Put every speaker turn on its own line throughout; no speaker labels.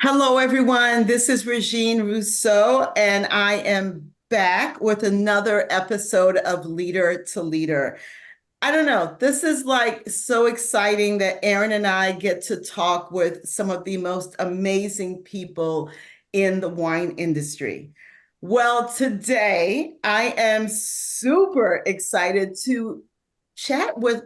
Hello, everyone. This is Regine Rousseau, and I am back with another episode of Leader to Leader. I don't know, this is like so exciting that Aaron and I get to talk with some of the most amazing people in the wine industry. Well, today I am super excited to chat with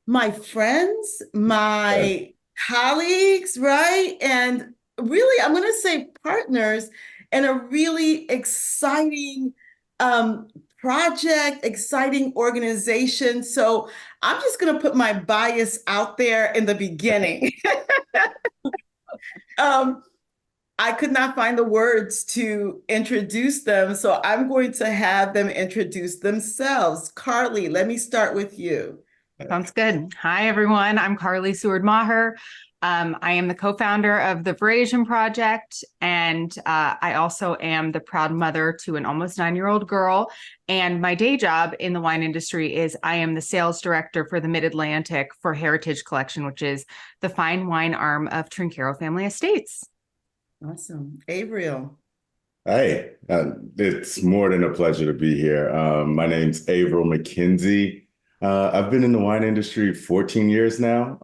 my friends,
Yeah.
my colleagues, right? And really, I'm going to say partners in a really exciting um, project, exciting organization. So I'm just going to put my bias out there in the beginning. um, I could not find the words to introduce them, so I'm going to have them introduce themselves. Carly, let me start with you.
Sounds good. Hi, everyone. I'm Carly Seward-Maher. I am the co-founder of the Verasion Project, and I also am the proud mother to an almost 9-year-old girl. And my day job in the wine industry is I am the sales director for the Mid-Atlantic for Heritage Collection, which is the fine wine arm of Trinchero Family Estates.
Awesome. Averiel.
Hey, it's more than a pleasure to be here. My name's Averiel McKenzie. I've been in the wine industry 14 years now,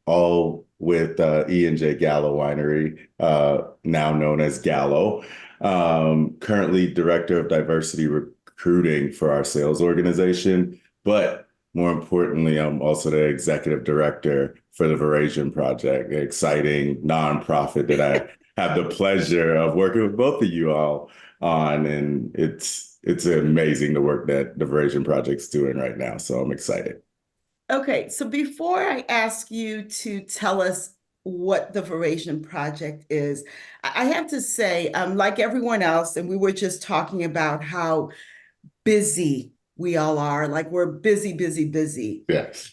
all with E&J Gallo Winery, now known as Gallo. Currently director of diversity recruiting for our sales organization, but more importantly, I'm also the executive director for the Verasion Project, an exciting nonprofit that I have the pleasure of working with both of you all on, and it's amazing the work that the Verasion Project's doing right now. So I'm excited.
Okay, so before I ask you to tell us what the Verasion Project is, I have to say, like everyone else, and we were just talking about how busy we all are, like we're busy, busy, busy.
Yes.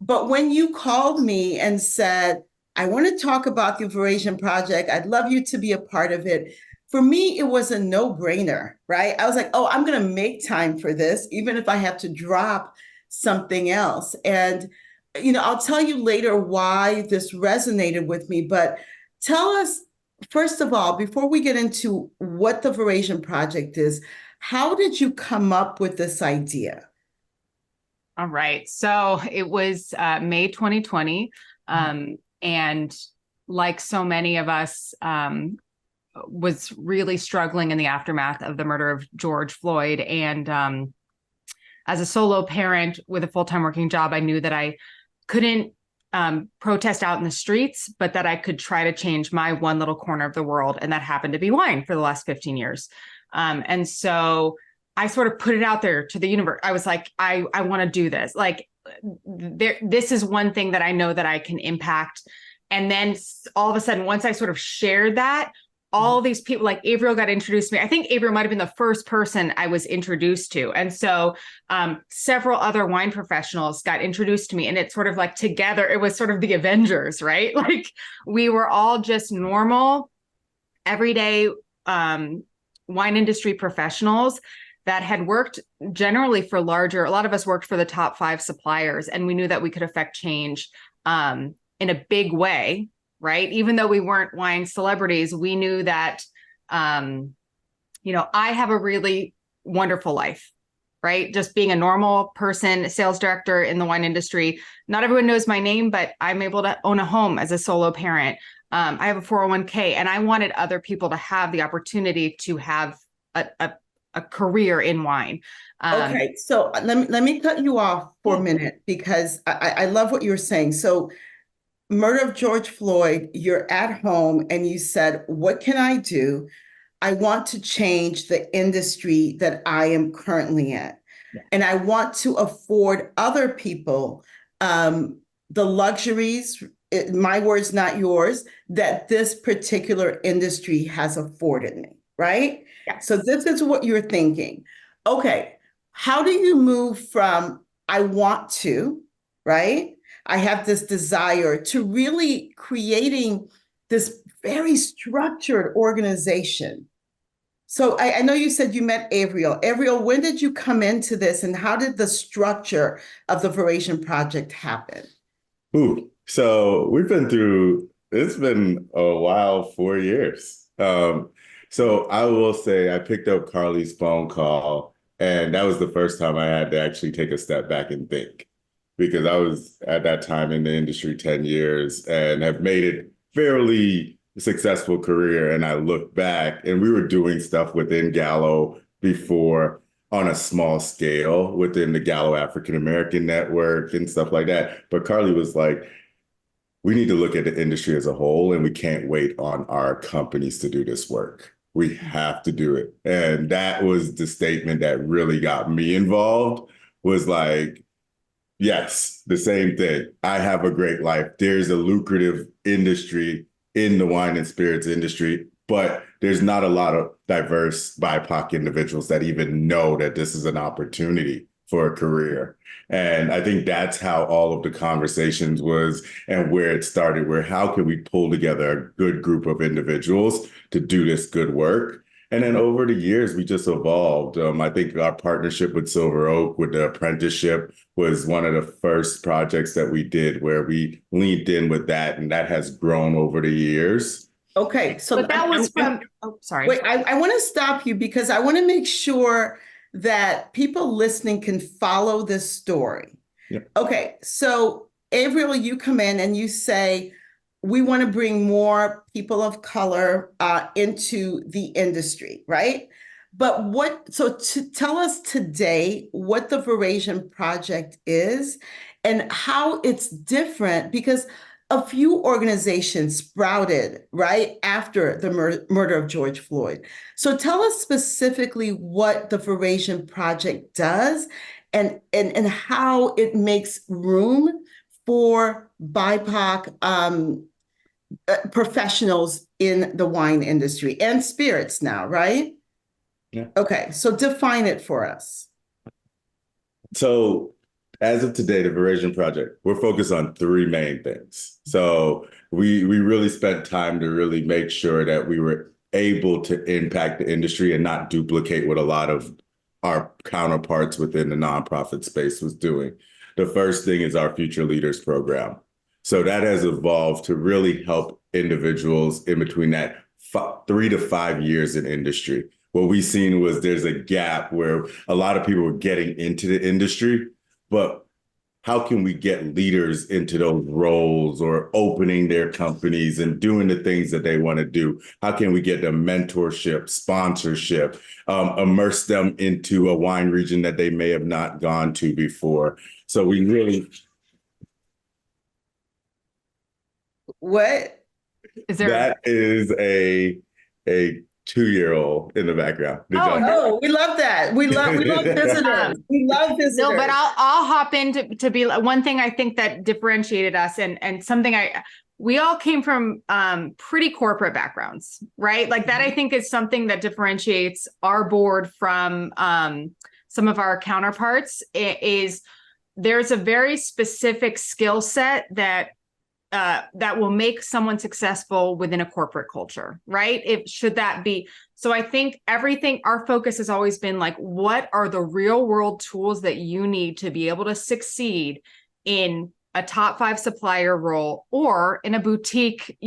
But when you called me and said, I want to talk about the Verasion Project, I'd love you to be a part of it. For me, it was a no-brainer, right? I was like, oh, I'm going to make time for this, even if I have to drop something else. And, I'll tell you later why this resonated with me, but tell us, first of all, before we get into what the Verasion Project is, how did you come up with this idea?
All right. So it was May 2020. And like so many of us, was really struggling in the aftermath of the murder of George Floyd. And as a solo parent with a full-time working job, I knew that I couldn't protest out in the streets, but that I could try to change my one little corner of the world. And that happened to be wine for the last 15 years. And so I sort of put it out there to the universe. I was like, I want to do this. Like, this is one thing that I know that I can impact. And then all of a sudden, once I sort of shared that, all these people, like Averiel got introduced to me. I think Averiel might have been the first person I was introduced to. And so several other wine professionals got introduced to me. And it's sort of like together, it was sort of the Avengers, right? Like we were all just normal, everyday wine industry professionals that had worked generally for larger, a lot of us worked for the top 5 suppliers, and we knew that we could affect change in a big way, right? Even though we weren't wine celebrities, we knew that, I have a really wonderful life, right? Just being a normal person, a sales director in the wine industry. Not everyone knows my name, but I'm able to own a home as a solo parent. I have a 401k, and I wanted other people to have the opportunity to have a career in wine.
Okay, so let me cut you off for a minute because I love what you're saying. So, murder of George Floyd, you're at home and you said, what can I do? I want to change the industry that I am currently in.
Yeah.
And I want to afford other people the luxuries, my words, not yours, that this particular industry has afforded me, right?
Yes.
So this is what you're thinking. Okay, how do you move from I want to, right? I have this desire to really creating this very structured organization. So I know you said you met Averiel. Averiel, when did you come into this and how did the structure of the Verasion Project happen?
Ooh, so we've been through It's been a while, 4 years. So I will say I picked up Carly's phone call, and that was the first time I had to actually take a step back and think, because I was at that time in the industry 10 years and have made it fairly successful career. And I look back and we were doing stuff within Gallo before on a small scale within the Gallo African American Network and stuff like that. But Carly was like, we need to look at the industry as a whole, and we can't wait on our companies to do this work. We have to do it. And that was the statement that really got me involved, was like, yes, the same thing. I have a great life. There's a lucrative industry in the wine and spirits industry, but there's not a lot of diverse BIPOC individuals that even know that this is an opportunity for a career. And I think that's how all of the conversations was and where it started, where how can we pull together a good group of individuals to do this good work? And then over the years, we just evolved. I think our partnership with Silver Oak with the apprenticeship was one of the first projects that we did where we leaned in with that, and that has grown over the years.
Okay, so
But that was from, oh, sorry.
wait, I want to stop you because I want to make sure that people listening can follow this story.
Yeah.
Okay, so Averiel, you come in and you say, we want to bring more people of color into the industry, right? But tell us today what the Verasion Project is and how it's different, because a few organizations sprouted right after the murder of George Floyd. So tell us specifically what the Verasion Project does and how it makes room for BIPOC professionals in the wine industry and spirits now, right?
Yeah.
Okay, so define it for us.
So as of today, the Verasion Project, we're focused on three main things. So we really spent time to really make sure that we were able to impact the industry and not duplicate what a lot of our counterparts within the nonprofit space was doing. The first thing is our Future Leaders program. So that has evolved to really help individuals in between that 3 to 5 years in industry. What we've seen was there's a gap where a lot of people were getting into the industry, but how can we get leaders into those roles or opening their companies and doing the things that they want to do? How can we get them mentorship, sponsorship, immerse them into a wine region that they may have not gone to before? So we really...
What?
Is there?
That is a 2-year-old in the background.
Oh, we love that. We love visitors. We love visitors.
No, but I'll hop in to be one thing I think that differentiated us and something we all came from pretty corporate backgrounds, right? Like that I think is something that differentiates our board from some of our counterparts. Is there's a very specific skill set that will make someone successful within a corporate culture, right? Should that be. So I think our focus has always been like, what are the real world tools that you need to be able to succeed in a top 5 supplier role or in a boutique,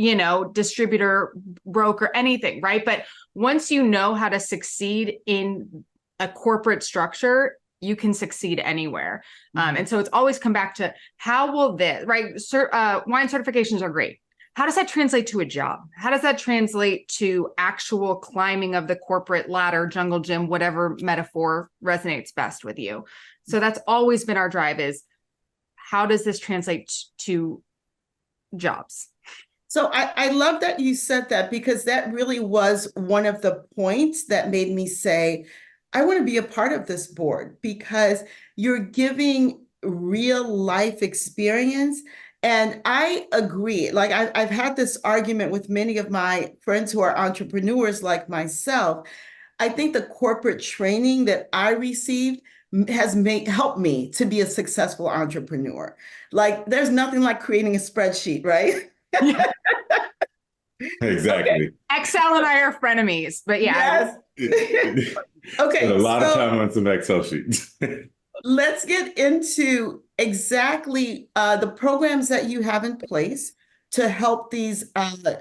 distributor, broker, anything, right? But once you know how to succeed in a corporate structure, you can succeed anywhere. And so it's always come back to how will this, right? Wine certifications are great. How does that translate to a job? How does that translate to actual climbing of the corporate ladder, jungle gym, whatever metaphor resonates best with you? So that's always been our drive, is how does this translate to jobs?
So I love that you said that, because that really was one of the points that made me say, I want to be a part of this board, because you're giving real life experience. And I agree. Like I've had this argument with many of my friends who are entrepreneurs like myself. I think the corporate training that I received has helped me to be a successful entrepreneur. Like there's nothing like creating a spreadsheet, right?
Exactly.
Okay.
Excel and I are frenemies, but yeah.
Yes. Okay.
A lot of time on some Excel sheets.
Let's get into exactly the programs that you have in place. to help these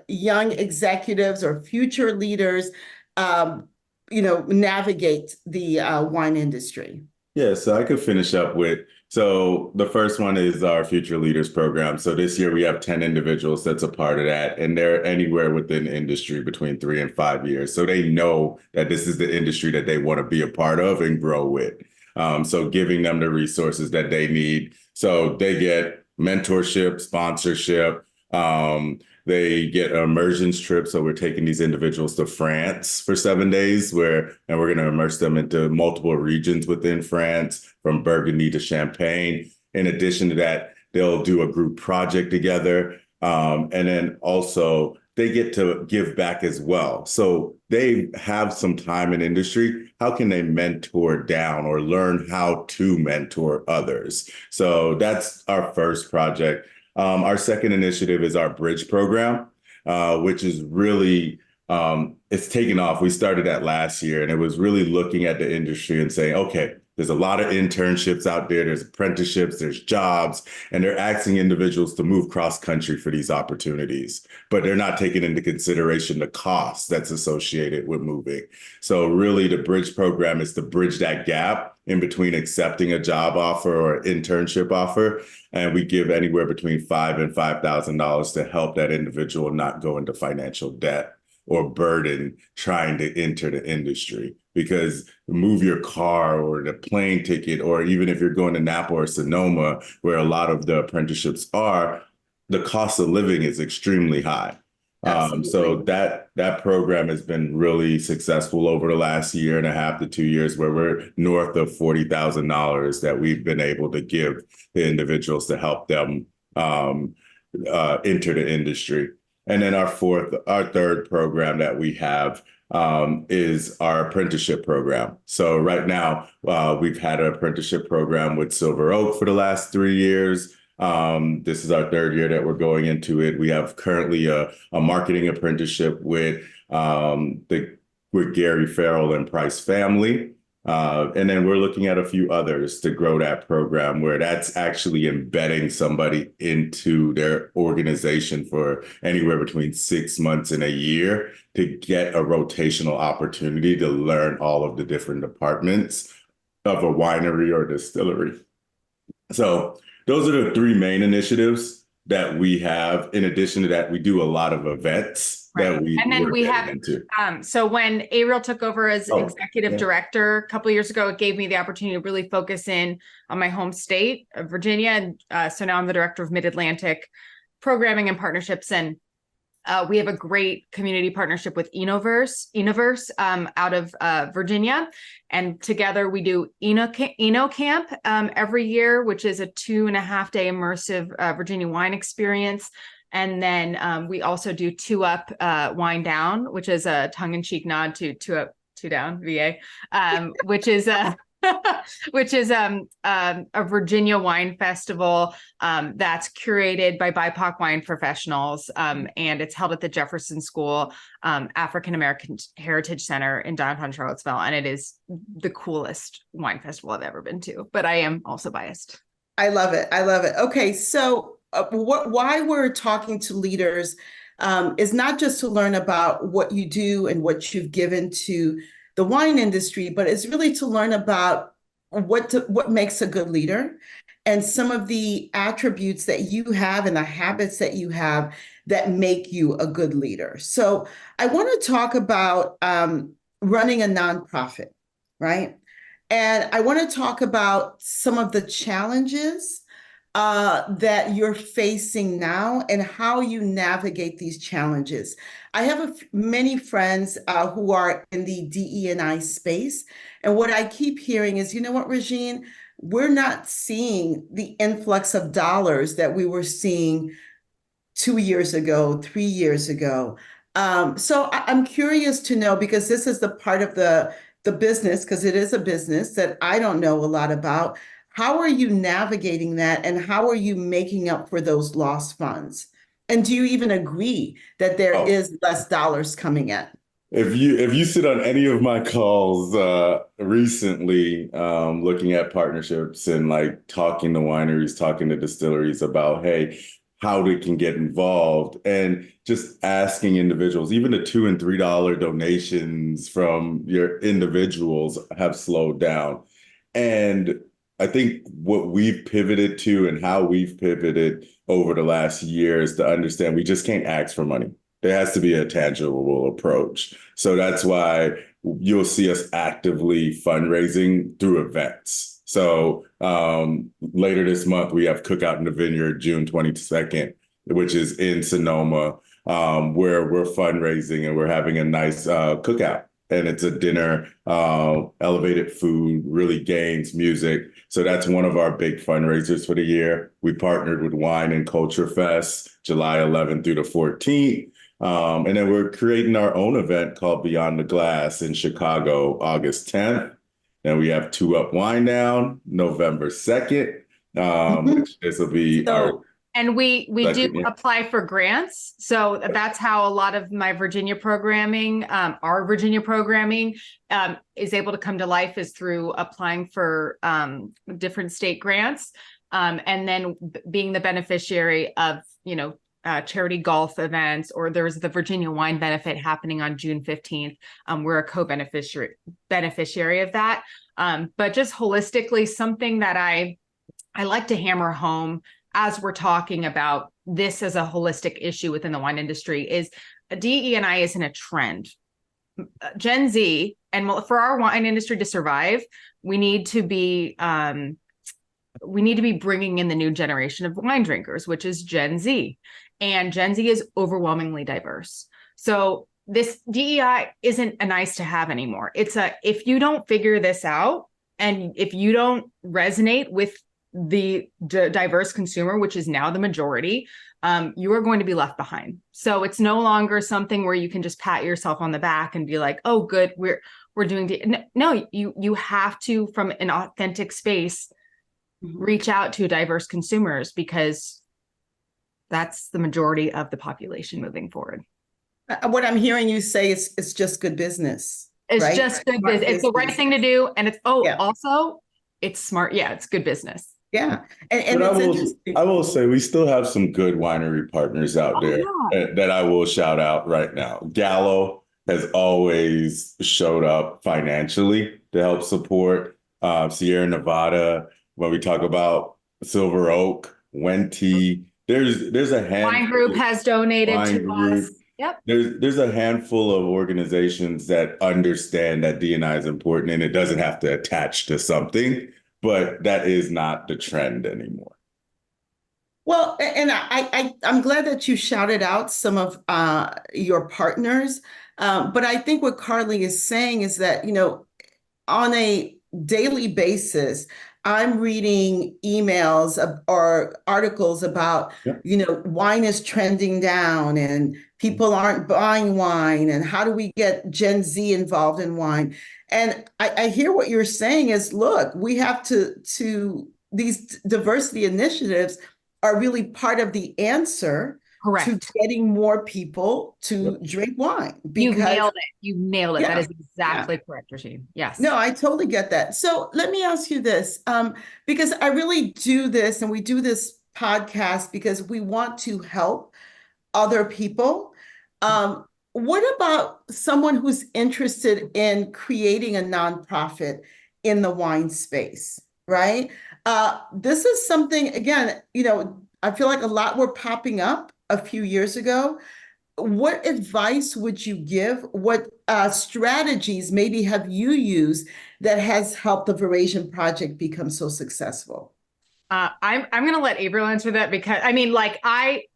young executives or future leaders, navigate the wine industry?
Yeah, so I could finish up with, so the first one is our Future Leaders program. So this year we have 10 individuals that's a part of that, and they're anywhere within the industry between 3 and 5 years. So they know that this is the industry that they want to be a part of and grow with. So giving them the resources that they need. So they get mentorship, sponsorship, they get an immersions trip. So we're taking these individuals to France for 7 days and we're going to immerse them into multiple regions within France, from Burgundy to Champagne. In addition to that, they'll do a group project together. And then also they get to give back as well. So they have some time in industry. How can they mentor down or learn how to mentor others? So that's our first project. Our second initiative is our Bridge program, which is really, it's taken off. We started that last year, and it was really looking at the industry and saying, okay, there's a lot of internships out there, there's apprenticeships, there's jobs, and they're asking individuals to move cross country for these opportunities, but they're not taking into consideration the cost that's associated with moving. So really the Bridge program is to bridge that gap in between accepting a job offer or internship offer. And we give anywhere between $5,000 and $5,000 to help that individual not go into financial debt or burden trying to enter the industry. Because move your car or the plane ticket, or even if you're going to Napa or Sonoma, where a lot of the apprenticeships are, the cost of living is extremely high. So that program has been really successful over the last year and a half to 2 years, where we're north of $40,000 that we've been able to give the individuals to help them enter the industry. And then our third program that we have is our apprenticeship program. So right now, we've had an apprenticeship program with Silver Oak for the last 3 years. This is our third year that we're going into it. We have currently a marketing apprenticeship with Gary Farrell and Price Family. And then we're looking at a few others to grow that program, where that's actually embedding somebody into their organization for anywhere between 6 months and a year to get a rotational opportunity to learn all of the different departments of a winery or distillery. So those are the three main initiatives that we have. In addition to that, we do a lot of events that we have into.
So when Averiel took over as executive director a couple of years ago, it gave me the opportunity to really focus in on my home state of Virginia. And so now I'm the director of Mid-Atlantic programming and partnerships. And we have a great community partnership with Enoverse out of Virginia. And together we do Eno Camp every year, which is a 2.5-day immersive Virginia wine experience. And then we also do Two Up, Wine Down, which is a tongue-in-cheek nod to Two Up, Two Down, VA, which is a Virginia wine festival that's curated by BIPOC wine professionals, and it's held at the Jefferson School African American Heritage Center in downtown Charlottesville, and it is the coolest wine festival I've ever been to. But I am also biased.
I love it. I love it. Okay, so why we're talking to leaders is not just to learn about what you do and what you've given to the wine industry, but it's really to learn about what makes a good leader and some of the attributes that you have and the habits that you have that make you a good leader. So I want to talk about running a nonprofit, right? And I want to talk about some of the challenges that you're facing now and how you navigate these challenges. I have many friends who are in the DE&I space. And what I keep hearing is, you know what, Regine, we're not seeing the influx of dollars that we were seeing 2 years ago, 3 years ago. So I'm curious to know, because this is the part of the business, because it is a business that I don't know a lot about. How are you navigating that, and how are you making up for those lost funds? And do you even agree that there is less dollars coming in?
If you sit on any of my calls recently, looking at partnerships and like talking to wineries, talking to distilleries about, hey, how they can get involved, and just asking individuals, even the $2 and $3 donations from your individuals have slowed down. And I think what we've pivoted to and how we've pivoted over the last year is to understand we just can't ask for money. There has to be a tangible approach. So that's why you'll see us actively fundraising through events. So later this month, we have Cookout in the Vineyard, June 22nd, which is in Sonoma, where we're fundraising and we're having a nice cookout. And it's a dinner, elevated food, really games, music. So that's one of our big fundraisers for the year. We partnered with Wine and Culture Fest, July 11th through the 14th. And then we're creating our own event called Beyond the Glass in Chicago, August 10th. And we have Two Up Wine Down, November 2nd. Which this will be our.
And we do apply for grants. So that's how a lot of my Virginia programming, our Virginia programming is able to come to life, is through applying for different state grants. And then being the beneficiary of, charity golf events, or there's the Virginia Wine Benefit happening on June 15th. We're a co-beneficiary of that. But just holistically, something that I like to hammer home as we're talking about this as a holistic issue within the wine industry is DE&I isn't a trend. Gen Z, and for our wine industry to survive, we need to be bringing in the new generation of wine drinkers, which is Gen Z. And Gen Z is overwhelmingly diverse. So this DEI isn't a nice to have anymore. It's if you don't figure this out, and if you don't resonate with the diverse consumer, which is now the majority, you are going to be left behind. So it's no longer something where you can just pat yourself on the back and be like, oh, good, we're doing. No, you have to, from an authentic space, reach out to diverse consumers, because that's the majority of the population moving forward.
What I'm hearing you say is it's just good business.
It's
right?
just good business. It's the right thing to do. And it's, also it's smart. Yeah, it's good business.
Yeah. And
I will say we still have some good winery partners out there that I will shout out right now. Gallo has always showed up financially to help support Sierra Nevada. When we talk about Silver Oak, Wente, there's a handful.
Wine Group has donated to us. Yep.
There's a handful of organizations that understand that D&I is important, and it doesn't have to attach to something, but that is not the trend anymore.
Well, and I'm glad that you shouted out some of your partners, but I think what Carly is saying is that, on a daily basis, I'm reading emails or articles about, wine is trending down and people aren't buying wine, and how do we get Gen Z involved in wine? And I hear what you're saying is, look, we have to these diversity initiatives are really part of the answer.
Correct.
To getting more people to drink wine.
You nailed it. You nailed it. Yeah, that is exactly correct, Rashid. Yes.
No, I totally get that. So let me ask you this, because I really do this, and we do this podcast because we want to help other people. What about someone who's interested in creating a nonprofit in the wine space, right? This is something, again, I feel like a lot were popping up a few years ago. What advice would you give? What strategies maybe have you used that has helped the Verasion Project become so successful?
I'm going to let Averiel answer that, because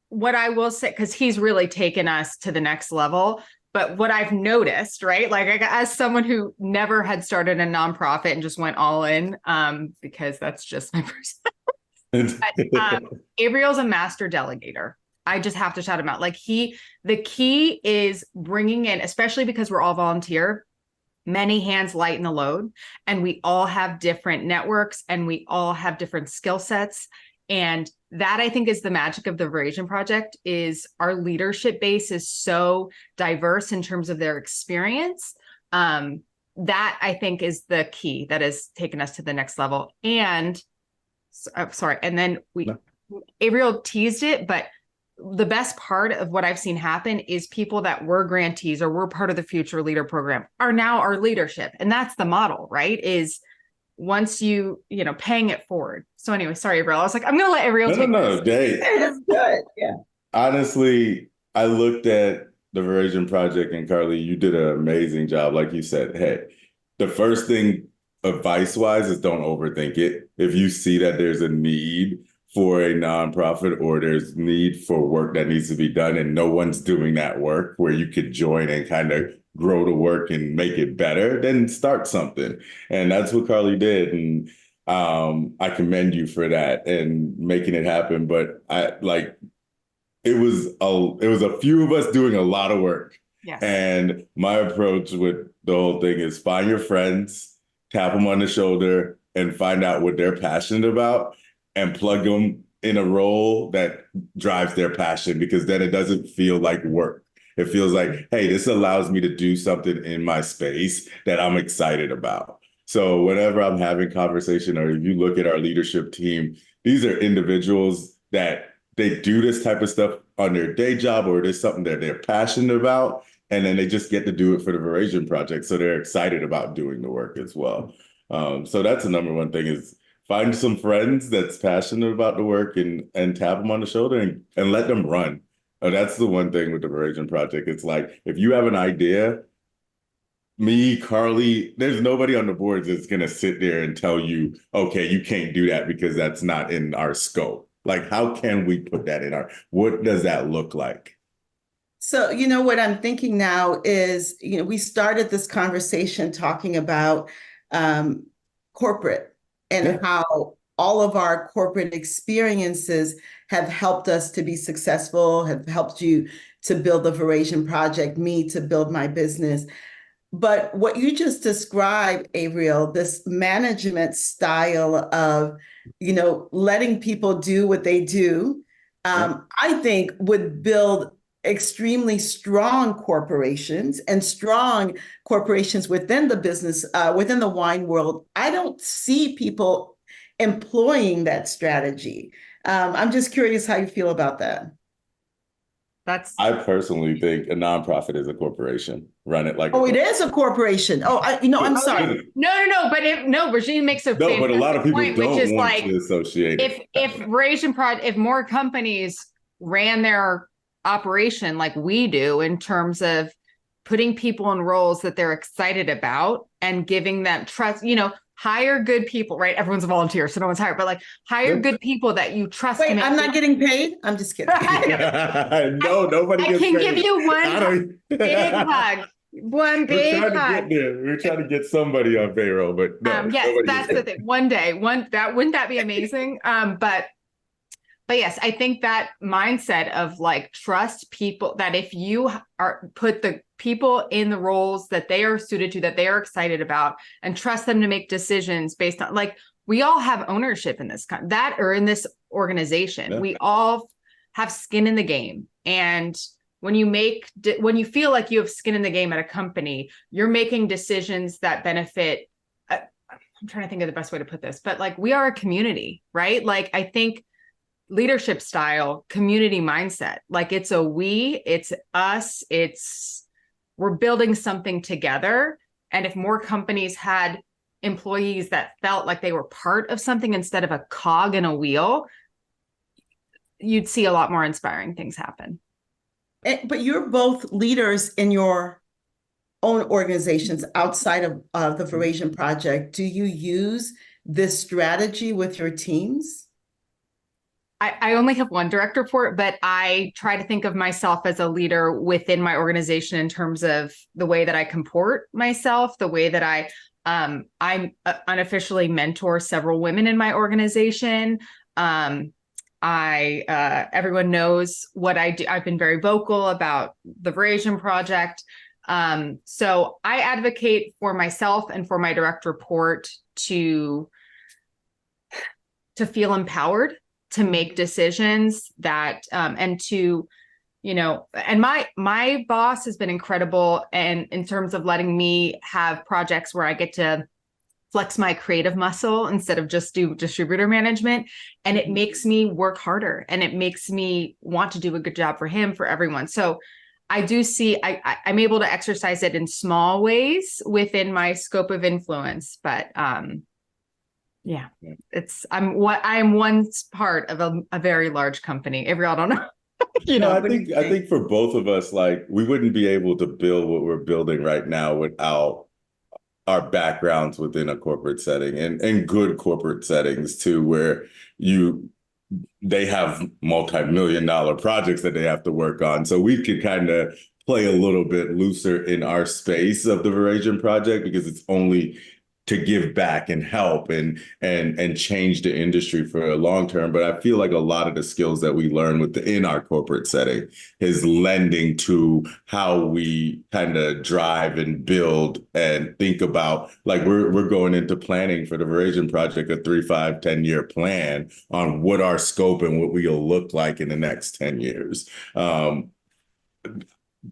what I will say, because he's really taken us to the next level. But what I've noticed, right, as someone who never had started a nonprofit and just went all in, because that's just my personality. Averiel's a master delegator. I just have to shout him out. The key is bringing in, especially because we're all volunteer, many hands lighten the load, and we all have different networks and we all have different skill sets. And that, I think, is the magic of the Verasion Project, is our leadership base is so diverse in terms of their experience. That, I think, is the key that has taken us to the next level. And sorry. And then Averiel teased it, but the best part of what I've seen happen is people that were grantees or were part of the Future Leader program are now our leadership. And that's the model, right? Is once paying it forward. So anyway, sorry, Averiel. I was like, I'm going to let Averiel take
No.
That's good. Yeah.
Honestly, I looked at the Verasion Project, and Carly, you did an amazing job. Like you said, hey, the first thing advice-wise is don't overthink it. If you see that there's a need for a nonprofit or there's need for work that needs to be done and no one's doing that work where you could join and kind of grow the work and make it better, then start something. And that's what Carly did. And I commend you for that and making it happen. But it was a few of us doing a lot of work.
Yes.
And my approach with the whole thing is find your friends, tap them on the shoulder, and find out what they're passionate about and plug them in a role that drives their passion, because then it doesn't feel like work. It feels like, hey, this allows me to do something in my space that I'm excited about. So whenever I'm having conversation, or if you look at our leadership team, these are individuals that they do this type of stuff on their day job, or it is something that they're passionate about, and then they just get to do it for the Verasion Project. So they're excited about doing the work as well. So that's the number one thing, is find some friends that's passionate about the work and tap them on the shoulder and let them run. That's the one thing with the Verasion Project. It's like, if you have an idea, me, Carly, there's nobody on the board that's going to sit there and tell you, okay, you can't do that because that's not in our scope. Like, how can we put that in what does that look like?
So, what I'm thinking now is, we started this conversation talking about corporate and how all of our corporate experiences have helped us to be successful, have helped you to build the Verasion Project, me to build my business. But what you just described, Averiel, this management style of, letting people do what they do, I think would build extremely strong corporations and strong corporations within the business, within the wine world. I don't see people employing that strategy. I'm just curious how you feel about that.
I personally think a nonprofit is a corporation. Run it like
it is a corporation. I'm sorry.
No. But Regine makes a
no, but a lot of people
point,
don't
which is
want
like,
to associate it.
If more companies ran their operation like we do, in terms of putting people in roles that they're excited about and giving them trust, hire good people, right? Everyone's a volunteer, so no one's hired, but like hire good people that you trust.
Wait, I'm not getting paid? I'm just kidding.
No, nobody gets paid.
I can give you one big hug. One big hug.
We're trying to get somebody on payroll, but no.
Yes, that's the thing. One day, wouldn't that be amazing? But yes, I think that mindset of like, trust people, that if you put the people in the roles that they are suited to, that they are excited about, and trust them to make decisions based on, like, we all have ownership in this in this organization. Yeah. We all have skin in the game. And when you feel like you have skin in the game at a company, you're making decisions that benefit. I'm trying to think of the best way to put this, but like, we are a community, right? Like, I think leadership style, community mindset, like it's us, we're building something together. And if more companies had employees that felt like they were part of something instead of a cog in a wheel, you'd see a lot more inspiring things happen.
But you're both leaders in your own organizations outside of the Verasion Project. Do you use this strategy with your teams?
I only have one direct report, but I try to think of myself as a leader within my organization in terms of the way that I comport myself, the way that I unofficially mentor several women in my organization. Everyone knows what I do. I've been very vocal about the Verasion Project. So I advocate for myself and for my direct report to feel empowered to make decisions that, and to, and my boss has been incredible, and in terms of letting me have projects where I get to flex my creative muscle instead of just do distributor management. And it makes me work harder, and it makes me want to do a good job for him, for everyone. So I do see I'm able to exercise it in small ways within my scope of influence. But yeah, I'm one part of a very large company. Averiel, I don't know.
I think for both of us, like, we wouldn't be able to build what we're building right now without our backgrounds within a corporate setting, and good corporate settings too, where they have multi-million-dollar projects that they have to work on. So we could kind of play a little bit looser in our space of the Verasion Project, because it's only to give back and help and change the industry for a long term. But I feel like a lot of the skills that we learn within our corporate setting is lending to how we kind of drive and build and think about, like, we're going into planning for the Verasion Project, a 3, 5, 10-year plan on what our scope and what we'll look like in the next 10 years. None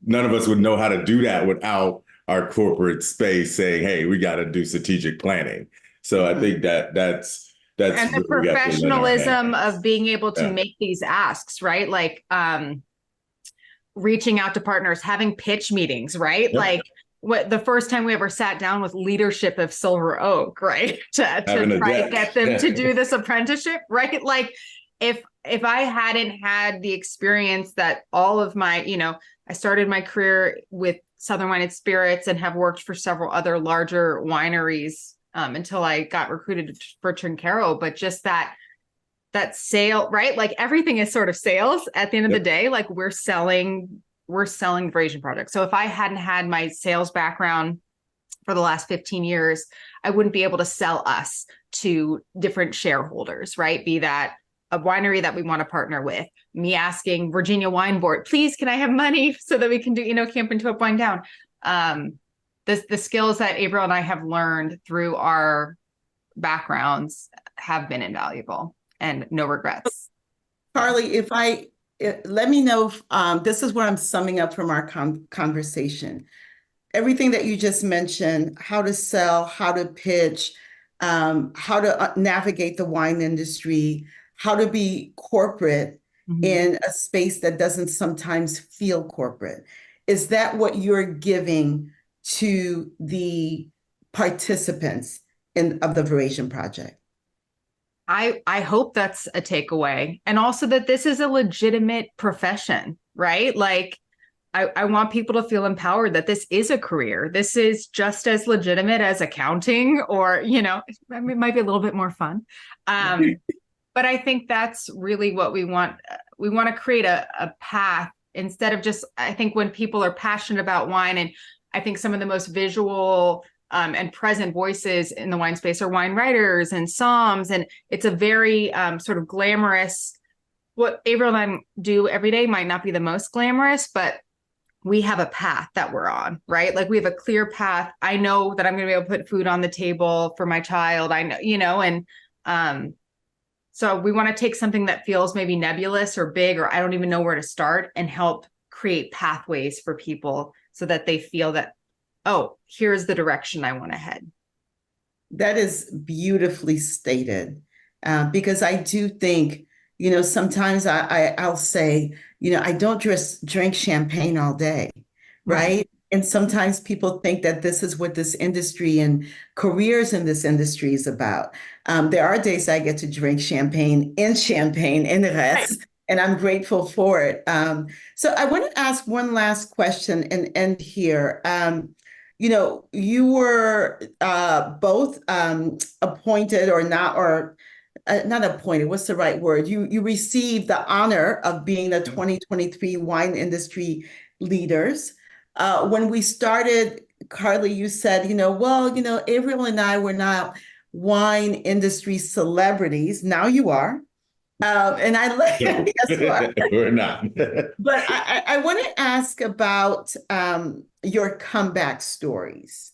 of us would know how to do that without our corporate space saying, hey, we got to do strategic planning. So I think that's
and the professionalism of being able to make these asks, right? Like reaching out to partners, having pitch meetings, right? Yep. Like the first time we ever sat down with leadership of Silver Oak, right? To try to get them to do this apprenticeship, right? Like if I hadn't had the experience that all of my, I started my career with Southern Wine and Spirits and have worked for several other larger wineries until I got recruited for Trinchero. But just that sale, right? Like everything is sort of sales at the end of the day. Like we're selling the Verasion Project. So if I hadn't had my sales background for the last 15 years, I wouldn't be able to sell us to different shareholders, right? Be that a winery that we want to partner with, me asking Virginia Wine Board, please, can I have money so that we can do, Camp and Tulip Wine Down? The skills that Averiel and I have learned through our backgrounds have been invaluable, and no regrets.
Carly, let me know if this is what I'm summing up from our conversation. Everything that you just mentioned, how to sell, how to pitch, how to navigate the wine industry, how to be corporate in a space that doesn't sometimes feel corporate. Is that what you're giving to the participants of the Verasion Project?
I hope that's a takeaway. And also that this is a legitimate profession, right? Like I want people to feel empowered that this is a career. This is just as legitimate as accounting, or, it might be a little bit more fun. But I think that's really what we want. We want to create a path instead of just, I think when people are passionate about wine, and I think some of the most visual and present voices in the wine space are wine writers and somms. And it's a very sort of glamorous, what Averiel and I do every day might not be the most glamorous, but we have a path that we're on, right? Like we have a clear path. I know that I'm going to be able to put food on the table for my child. I know, and so we want to take something that feels maybe nebulous or big, or I don't even know where to start, and help create pathways for people so that they feel that, oh, here's the direction I want to head.
That is beautifully stated, because I do think, sometimes I'll say, I don't just drink champagne all day, right? And sometimes people think that this is what this industry and careers in this industry is about. There are days I get to drink champagne in unrest, and I'm grateful for it. So I want to ask one last question and end here. You were both appointed or not appointed, what's the right word? You received the honor of being the 2023 Wine Industry Leaders. When we started, Carly, you said, Averiel and I were not wine industry celebrities. Now you are. And yes, you are.
We're not.
But I want to ask about your comeback stories.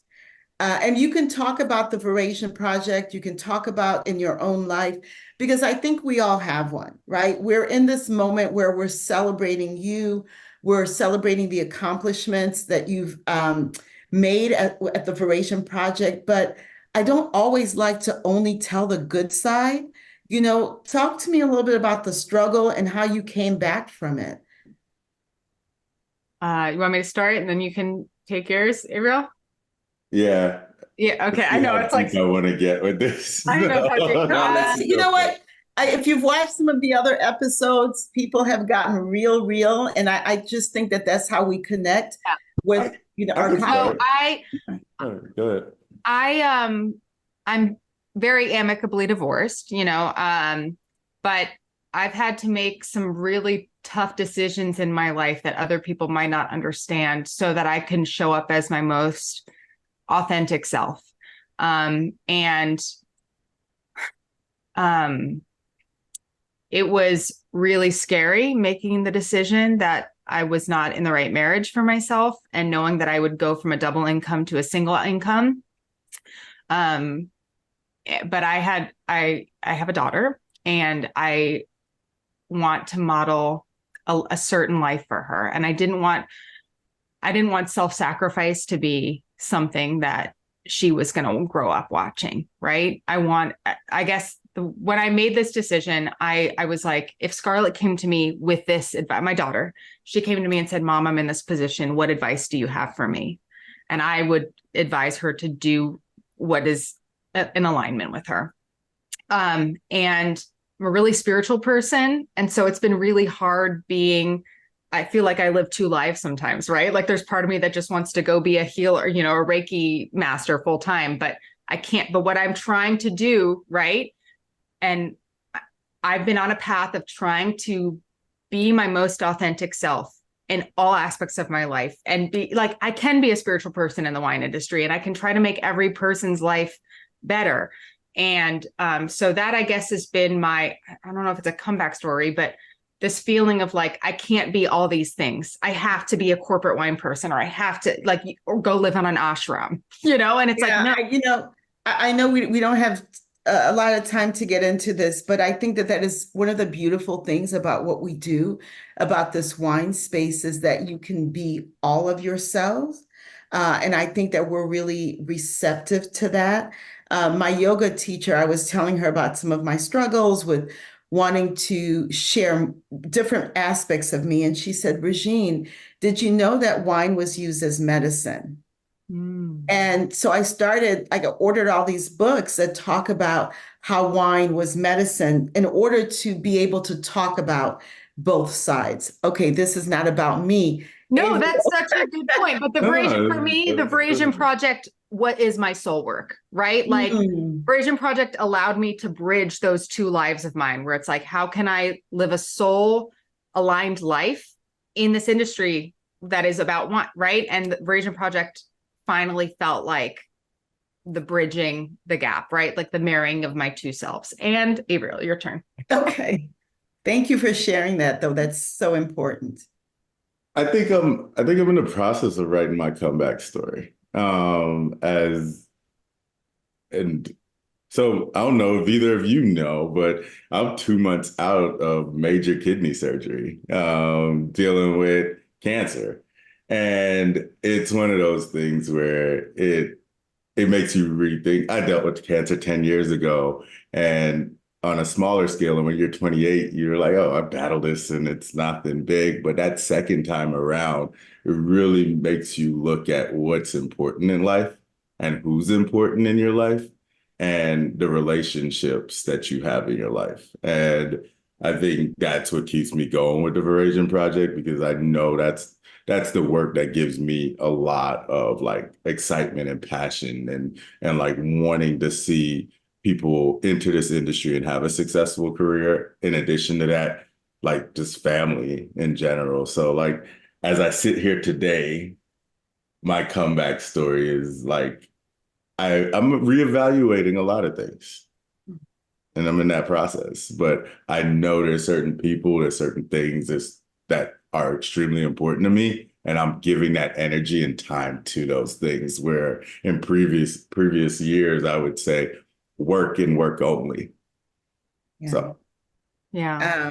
And you can talk about the Verasion Project. You can talk about in your own life, because I think we all have one, right? We're in this moment where we're celebrating you. We're celebrating the accomplishments that you've made at the Verasion Project. But I don't always like to only tell the good side. Talk to me a little bit about the struggle and how you came back from it.
You want me to start and then you can take yours, Averiel?
Yeah.
Yeah. Okay.
Let's
I
see
know
how
it's like,
deep I want to get with this.
I know how deep.
No, you know what? If you've watched some of the other episodes, people have gotten real, and I just think that that's how we connect
Yeah.
with
I
our
can
So
start. All right, go ahead.
I'm very amicably divorced, but I've had to make some really tough decisions in my life that other people might not understand so that I can show up as my most authentic self. And it was really scary making the decision that I was not in the right marriage for myself and knowing that I would go from a double income to a single income. But I have a daughter and I want to model a certain life for her. And I didn't want self-sacrifice to be something that she was going to grow up watching. Right. I guess when I made this decision, I was like, if Scarlett came to me with this advice, my daughter, she came to me and said, Mom, I'm in this position. What advice do you have for me? And I would advise her to do what is in alignment with her. And I'm a really spiritual person. And so it's been really hard I feel like I live two lives sometimes, right? Like there's part of me that just wants to go be a healer, a Reiki master full time, but I can't. But what I'm trying to do, right? And I've been on a path of trying to be my most authentic self in all aspects of my life and be like, I can be a spiritual person in the wine industry and I can try to make every person's life better. And so that I guess has been I don't know if it's a comeback story, but this feeling of like, I can't be all these things. I have to be a corporate wine person, or I have to or go live on an ashram, and it's
Yeah,
like, no.
I know we don't have a lot of time to get into this, but I think that is one of the beautiful things about what we do, about this wine space, is that you can be all of yourself. And I think that we're really receptive to that. My yoga teacher, I was telling her about some of my struggles with wanting to share different aspects of me. And she said, Regine, did you know that wine was used as medicine? And so I ordered all these books that talk about how wine was medicine in order to be able to talk about both sides. Okay, this is not about me.
No,
And
that's such a good point. But for me, the Verasion Project, what is my soul work, right? Like Verasion Project allowed me to bridge those two lives of mine, where it's like, how can I live a soul aligned life in this industry that is about wine, right? And the Verasion Project finally felt like the bridging the gap, right? Like the marrying of my two selves. And Averiel, your turn.
Okay. Thank you for sharing that, though. That's so important.
I think I'm in the process of writing my comeback story. And so I don't know if either of you know, but I'm 2 months out of major kidney surgery, dealing with cancer. And it's one of those things where it makes you rethink. I dealt with cancer 10 years ago, and on a smaller scale, and when you're 28, you're like, oh, I battled this and it's nothing big. But that second time around, it really makes you look at what's important in life and who's important in your life and the relationships that you have in your life. And I think that's what keeps me going with the Verasion Project, because I know that's the work that gives me a lot of like excitement and passion and like wanting to see people enter this industry and have a successful career. In addition to that, like just family in general. So like as I sit here today, my comeback story is like I'm reevaluating a lot of things. And I'm in that process. But I know there's certain people, there's certain things that are extremely important to me. And I'm giving that energy and time to those things, where in previous years, I would say work and work only.
Yeah.
So
yeah.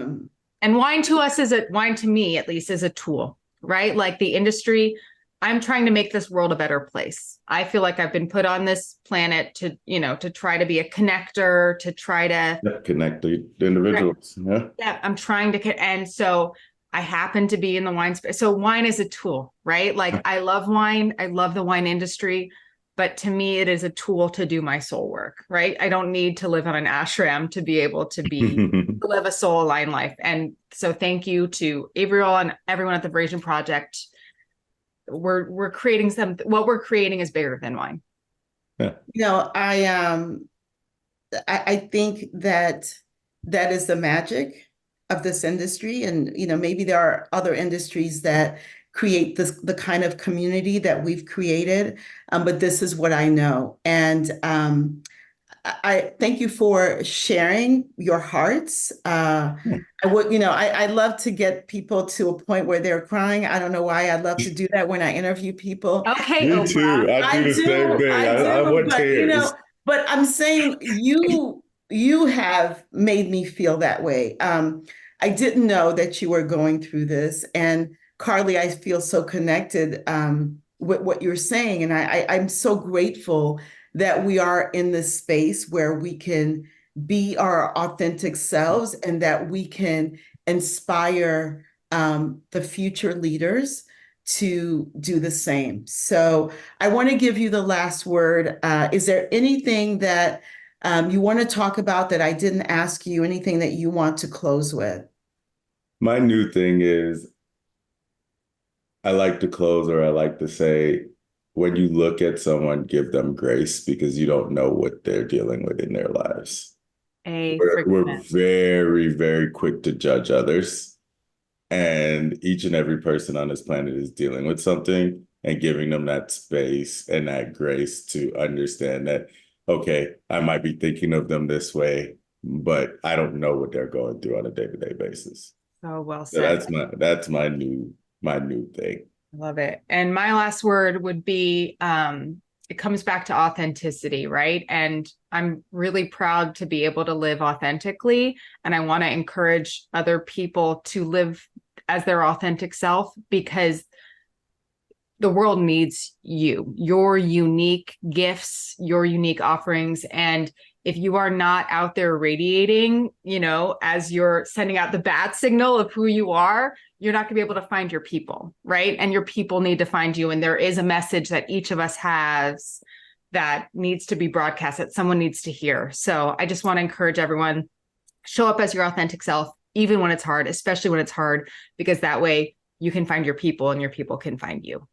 And wine to me, at least, is a tool, right? Like the industry, I'm trying to make this world a better place. I feel like I've been put on this planet to, to try to be a connector, to try to
connect the individuals. Yeah.
Yeah, I'm trying to, and so I happen to be in the wine space. So wine is a tool, right? Like I love wine. I love the wine industry, but to me, it is a tool to do my soul work, right? I don't need to live on an ashram to be able to live a soul aligned life. And so thank you to Averiel and everyone at the Verasion Project. We're creating what we're creating is bigger than wine.
Yeah.
I think that is the magic of this industry. And, maybe there are other industries that create the kind of community that we've created. But this is what I know. And I thank you for sharing your hearts. I love to get people to a point where they're crying. I don't know why. I love to do that when I interview people.
Okay,
Me
Oprah.
too. I do the same thing. I want
but
tears.
but I'm saying you have made me feel that way. I didn't know that you were going through this, and Carly, I feel so connected with what you're saying, and I'm so grateful that we are in this space where we can be our authentic selves and that we can inspire the future leaders to do the same. So I want to give you the last word. Is there anything that you want to talk about that I didn't ask you, anything that you want to close with?
My new thing is I like to close, or I like to say, when you look at someone, give them grace because you don't know what they're dealing with in their lives. We're very, very quick to judge others. And each and every person on this planet is dealing with something, and giving them that space and that grace to understand that, okay, I might be thinking of them this way, but I don't know what they're going through on a day-to-day basis.
So well said.
So that's my new thing.
I love it. And my last word would be it comes back to authenticity, right? And I'm really proud to be able to live authentically. And I want to encourage other people to live as their authentic self, because the world needs you, your unique gifts, your unique offerings. And if you are not out there radiating, as you're sending out the bat signal of who you are, you're not going to be able to find your people, right? And your people need to find you. And there is a message that each of us has that needs to be broadcast, that someone needs to hear. So I just want to encourage everyone, show up as your authentic self, even when it's hard, especially when it's hard, because that way you can find your people and your people can find you.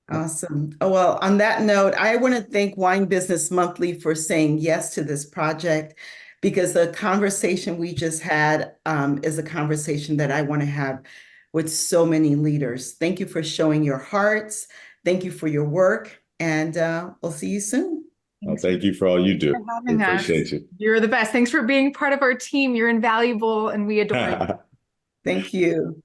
Awesome. Oh, well, on that note, I want to thank Wine Business Monthly for saying yes to this project, because the conversation we just had is a conversation that I want to have with so many leaders. Thank you for showing your hearts. Thank you for your work, and we'll see you soon.
Well, thank you for all you do. We appreciate you.
You're the best. Thanks for being part of our team. You're invaluable, and we adore you.
Thank you.